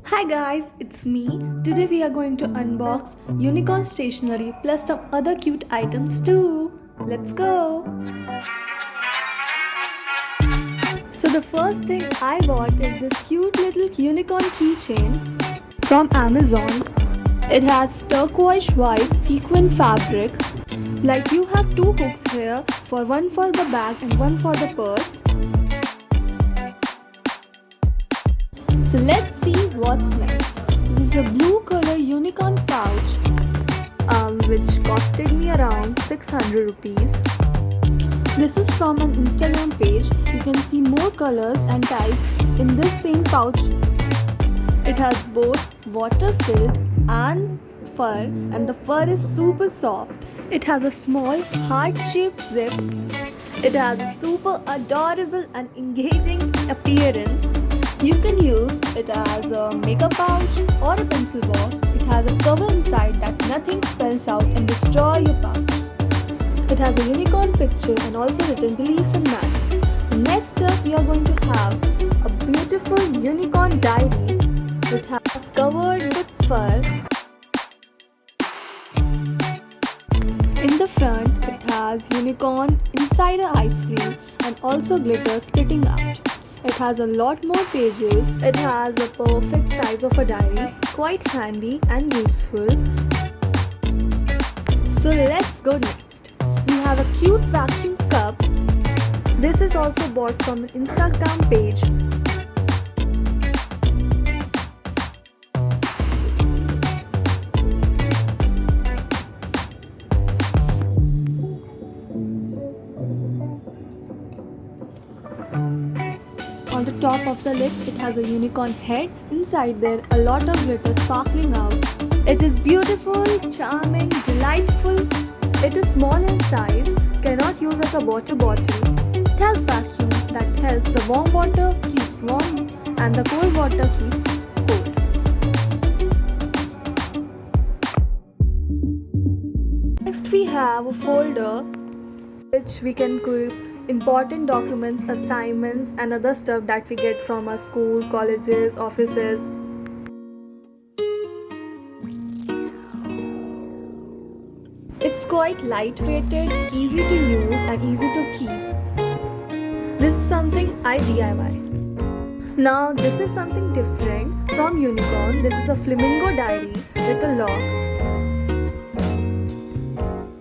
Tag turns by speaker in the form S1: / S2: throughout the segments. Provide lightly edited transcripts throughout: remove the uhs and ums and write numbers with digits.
S1: Hi guys, it's me. Today we are going to unbox unicorn stationery plus some other cute items too. Let's go! So the first thing I bought is this cute little unicorn keychain from Amazon. It has turquoise white sequin fabric. Like you have two hooks here, for one for the bag and one for the purse. So let's see what's next. This is a blue color unicorn pouch which costed me around 600 rupees. This is from an Instagram page. You can see more colors and types in this same pouch. It has both water filled and fur, and the fur is super soft. It has a small heart shaped zip. It has a super adorable and engaging appearance. You can use it as a makeup pouch or a pencil box. It has a cover inside that nothing spills out and destroy your pouch. It has a unicorn picture and also written beliefs in magic. Next up, we are going to have a beautiful unicorn diary. It has covered with fur. In the front, it has unicorn inside a ice cream and also glitter spitting out. It has a lot more pages. It has a perfect size of a diary, quite handy and useful. So let's go next. We have a cute vacuum cup. This is also bought from an Instagram page. On the top of the lid, it has a unicorn head. Inside there, a lot of glitter sparkling out. It is beautiful, charming, delightful. It is small in size, cannot use as a water bottle. It has vacuum that helps the warm water keeps warm and the cold water keeps cold. Next we have a folder which we can keep important documents, assignments and other stuff that we get from our school, colleges, offices. It's quite lightweighted, easy to use and easy to keep. This is something I DIY. Now this is something different from Unicorn. This is a flamingo diary with a lock.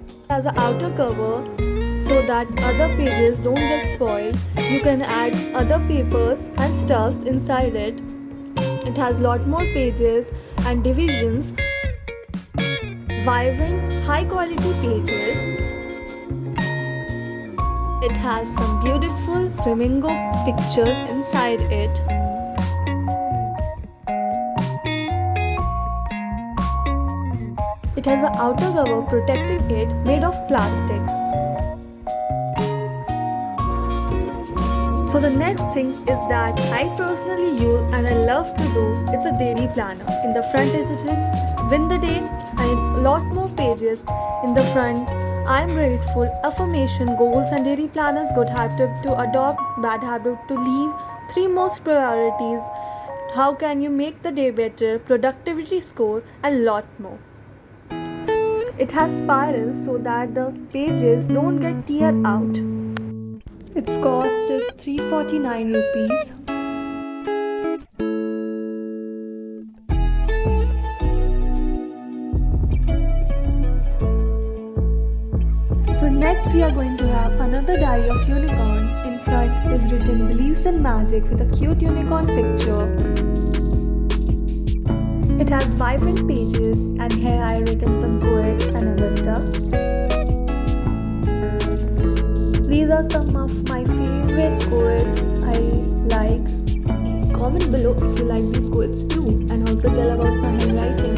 S1: It has an outer cover so that other pages don't get spoiled. You can add other papers and stuffs inside it. It has lot more pages and divisions. Vibrant, high quality pages. It has some beautiful flamingo pictures inside it. It has an outer cover protecting it made of plastic. So the next thing is that I personally use and I love to do, it's a daily planner. In the front is written win the day and it's a lot more pages. In the front, I'm grateful, affirmation, goals and daily planners, good habit to adopt, bad habit to leave, 3 most priorities, how can you make the day better, productivity score and lot more. It has spirals so that the pages don't get tear out. Its cost is 349 rupees. So next we are going to have another diary of unicorn. In front is written beliefs in magic with a cute unicorn picture. It has vibrant pages and here I written some quotes and other stuffs. These are some of my favorite quotes I like. Comment below if you like these quotes too and also tell about my handwriting.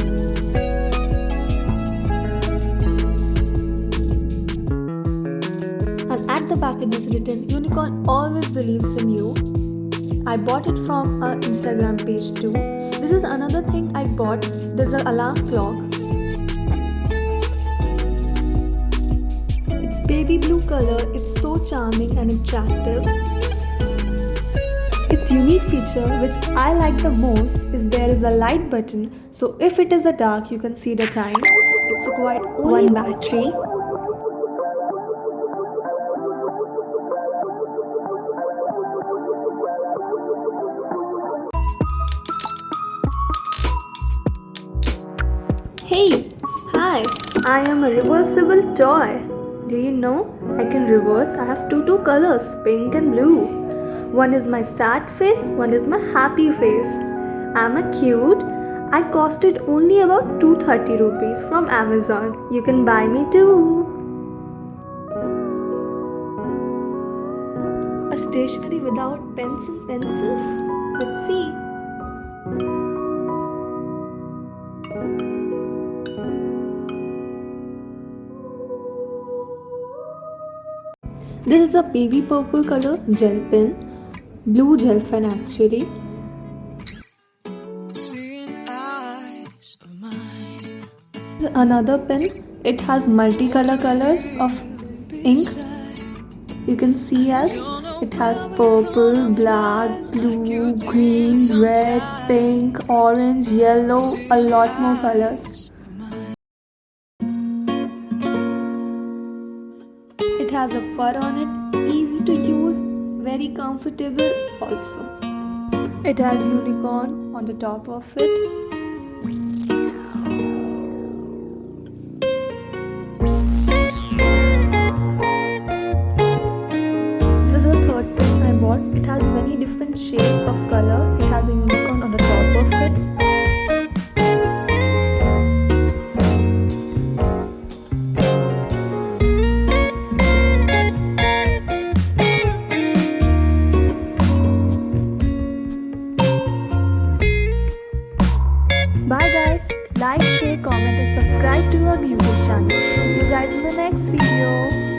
S1: And at the back it is written unicorn always believes in you. I bought it from an Instagram page too. This is another thing I bought. There's an alarm clock. Baby blue color, it's so charming and attractive. Its unique feature, which I like the most, is there is a light button, so if it is a dark, you can see the time. It's quite only one battery. Hey, hi, I am a reversible toy. Do you know I can reverse? I have two colors, pink and blue. One is my sad face, one is my happy face. I'm a cute. I costed only about 230 rupees from Amazon. You can buy me too. A stationery without pens and pencils. Let's see. This is a baby purple color gel pen, blue gel pen actually. This is another pen. It has multicolor colors of ink. You can see as it has purple, black, blue, green, red, pink, orange, yellow, a lot more colors. It has a fur on it, easy to use, very comfortable also. It has unicorn on the top of it. This is the third pen I bought. It has many different shades of color. It has a unicorn on the top of it. Bye guys, like, share, comment and subscribe to our YouTube channel. See you guys in the next video.